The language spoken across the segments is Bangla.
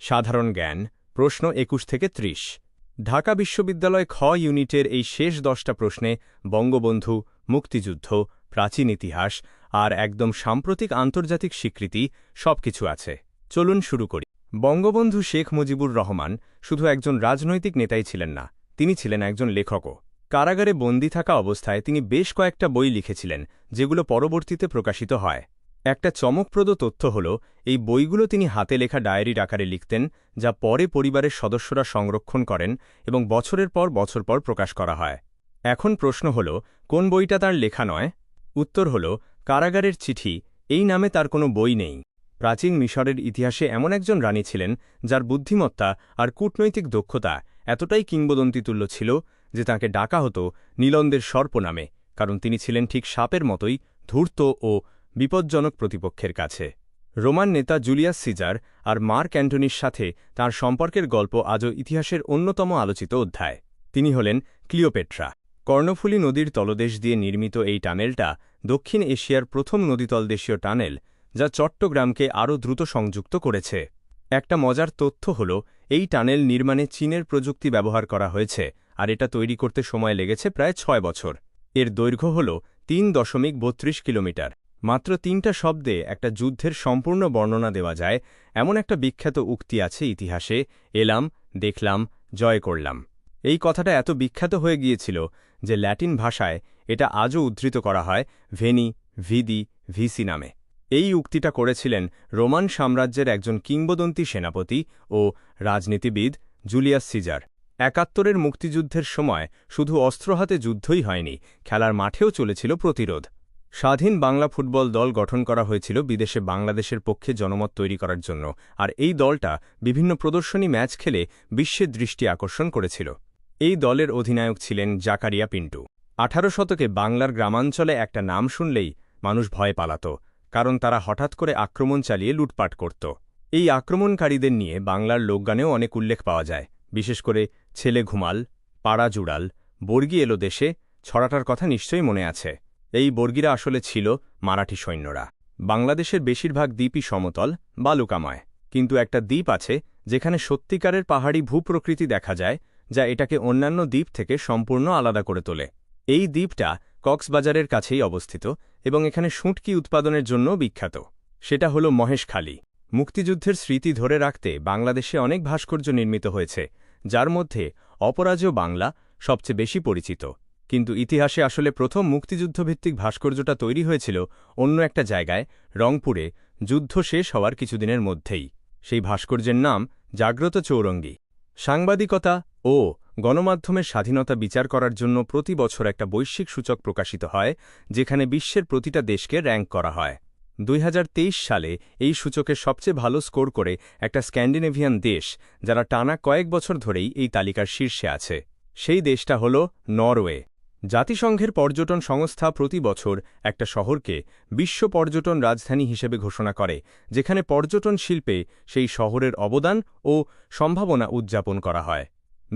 সাধারণ জ্ঞান প্রশ্ন ২১ থেকে ৩০। ঢাকা বিশ্ববিদ্যালয় খ ইউনিটের এই শেষ ১০টা প্রশ্নে বঙ্গবন্ধু, মুক্তিযুদ্ধ, প্রাচীন ইতিহাস আর একদম সাম্প্রতিক আন্তর্জাতিক স্বীকৃতি সবকিছু আছে। চলুন শুরু করি। বঙ্গবন্ধু শেখ মুজিবুর রহমান শুধু একজন রাজনৈতিক নেতাই ছিলেন না, তিনি ছিলেন একজন লেখকও। কারাগারে বন্দী থাকা অবস্থায় তিনি বেশ কয়েকটা বই লিখেছিলেন, যেগুলো পরবর্তীতে প্রকাশিত হয়। একটা চমকপ্রদ তথ্য হল, এই বইগুলো তিনি হাতে লেখা ডায়েরির আকারে লিখতেন, যা পরে পরিবারের সদস্যরা সংরক্ষণ করেন এবং বছরের পর বছর পর প্রকাশ করা হয়। এখন প্রশ্ন হল, কোন বইটা তার লেখা নয়? উত্তর হল, কারাগারের চিঠি। এই নামে তার কোনো বই নেই। প্রাচীন মিশরের ইতিহাসে এমন একজন রানী ছিলেন, যার বুদ্ধিমত্তা আর কূটনৈতিক দক্ষতা এতটাই কিংবদন্তিতুল্য ছিল যে তাঁকে ডাকা হতো নীলন্দের সর্প নামে, কারণ তিনি ছিলেন ঠিক সাপের মতোই ধূর্ত ও বিপজ্জনক প্রতিপক্ষের কাছে। রোমান নেতা জুলিয়াস সিজার আর মার্ক অ্যান্টনির সাথে তাঁর সম্পর্কের গল্প আজও ইতিহাসের অন্যতম আলোচিত অধ্যায়। তিনি হলেন ক্লিওপেট্রা। কর্ণফুলী নদীর তলদেশ দিয়ে নির্মিত এই টানেলটা দক্ষিণ এশিয়ার প্রথম নদীতলদেশীয় টানেল, যা চট্টগ্রামকে আরও দ্রুত সংযুক্ত করেছে। একটা মজার তথ্য হল, এই টানেল নির্মাণে চীনের প্রযুক্তি ব্যবহার করা হয়েছে, আর এটা তৈরি করতে সময় লেগেছে প্রায় ৬ বছর। এর দৈর্ঘ্য হল ৩.৩২ কিলোমিটার। মাত্র ৩টা শব্দে একটা যুদ্ধের সম্পূর্ণ বর্ণনা দেওয়া যায়, এমন একটা বিখ্যাত উক্তি আছে ইতিহাসে, এলাম, দেখলাম, জয় করলাম। এই কথাটা এত বিখ্যাত হয়ে গিয়েছিল যে ল্যাটিন ভাষায় এটা আজও উদ্ধৃত করা হয় ভেনি, ভিদি, ভিসি নামে। এই উক্তিটা করেছিলেন রোমান সাম্রাজ্যের একজন কিংবদন্তি সেনাপতি ও রাজনীতিবিদ জুলিয়াস সিজার। ৭১-এর মুক্তিযুদ্ধের সময় শুধু অস্ত্র হাতে যুদ্ধই হয়নি, খেলার মাঠেও চলেছিল প্রতিরোধ। স্বাধীন বাংলা ফুটবল দল গঠন করা হয়েছিল বিদেশে বাংলাদেশের পক্ষে জনমত তৈরি করার জন্য, আর এই দলটা বিভিন্ন প্রদর্শনী ম্যাচ খেলে বিশ্বের দৃষ্টি আকর্ষণ করেছিল। এই দলের অধিনায়ক ছিলেন জাকারিয়া পিন্টু। ১৮ শতকে বাংলার গ্রামাঞ্চলে একটা নাম শুনলেই মানুষ ভয় পালাত, কারণ তারা হঠাৎ করে আক্রমণ চালিয়ে লুটপাট করত। এই আক্রমণকারীদের নিয়ে বাংলার লোকগানেও অনেক উল্লেখ পাওয়া যায়, বিশেষ করে ছেলে ঘুমাল, পাড়া জুড়াল, বর্গী এলো দেশে ছড়াটার কথা নিশ্চয়ই মনে আছে। এই বর্গীরা আসলে ছিল মারাঠি সৈন্যরা। বাংলাদেশের বেশিরভাগ দ্বীপই সমতল, বালুকাময়, কিন্তু একটা দ্বীপ আছে যেখানে সত্যিকারের পাহাড়ি ভূপ্রকৃতি দেখা যায়, যা এটাকে অন্যান্য দ্বীপ থেকে সম্পূর্ণ আলাদা করে তোলে। এই দ্বীপটা কক্সবাজারের কাছেই অবস্থিত এবং এখানে শুঁটকি উৎপাদনের জন্য বিখ্যাত। সেটা হল মহেশখালী। মুক্তিযুদ্ধের স্মৃতি ধরে রাখতে বাংলাদেশে অনেক ভাস্কর্য নির্মিত হয়েছে, যার মধ্যে অপরাজেয় বাংলা সবচেয়ে বেশি পরিচিত। কিন্তু ইতিহাসে আসলে প্রথম মুক্তিযুদ্ধভিত্তিক ভাস্কর্যটা তৈরি হয়েছিল অন্য একটা জায়গায়, রংপুরে, যুদ্ধ শেষ হওয়ার কিছুদিনের মধ্যেই। সেই ভাস্কর্যের নাম জাগ্রত চৌরঙ্গী। সাংবাদিকতা ও গণমাধ্যমের স্বাধীনতা বিচার করার জন্য প্রতি বছর একটা বৈশ্বিক সূচক প্রকাশিত হয়, যেখানে বিশ্বের প্রতিটা দেশকে র্যাঙ্ক করা হয়। ২০২৩ সালে এই সূচকে সবচেয়ে ভালো স্কোর করে একটা স্ক্যান্ডিনেভিয়ান দেশ, যারা টানা কয়েক বছর ধরেই এই তালিকার শীর্ষে আছে। সেই দেশটা হল নরওয়ে। জাতিসংঘের পর্যটন সংস্থা প্রতি বছর একটা শহরকে বিশ্ব পর্যটন রাজধানী হিসেবে ঘোষণা করে, যেখানে পর্যটন শিল্পে সেই শহরের অবদান ও সম্ভাবনা উদযাপন করা হয়।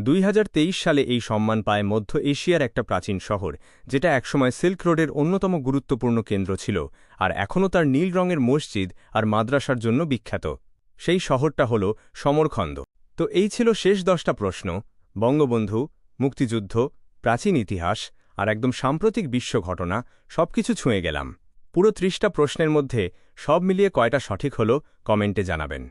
২০২৩ সালে এই সম্মান পায় মধ্য এশিয়ার একটা প্রাচীন শহর, যেটা একসময় সিল্ক রোডের অন্যতম গুরুত্বপূর্ণ কেন্দ্র ছিল, আর এখনও তার নীল রঙের মসজিদ আর মাদ্রাসার জন্য বিখ্যাত। সেই শহরটা হল সমরখন্দ। তো এই ছিল শেষ 10টা প্রশ্ন। বঙ্গবন্ধু, মুক্তিযুদ্ধ, প্রাচীন ইতিহাস আর একদম সাম্প্রতিক বিশ্ব ঘটনা সবকিছু ছুঁয়ে গেলাম। পুরো 30টা প্রশ্নের মধ্যে সব মিলিয়ে কয়টা সঠিক হল কমেন্টে জানাবেন।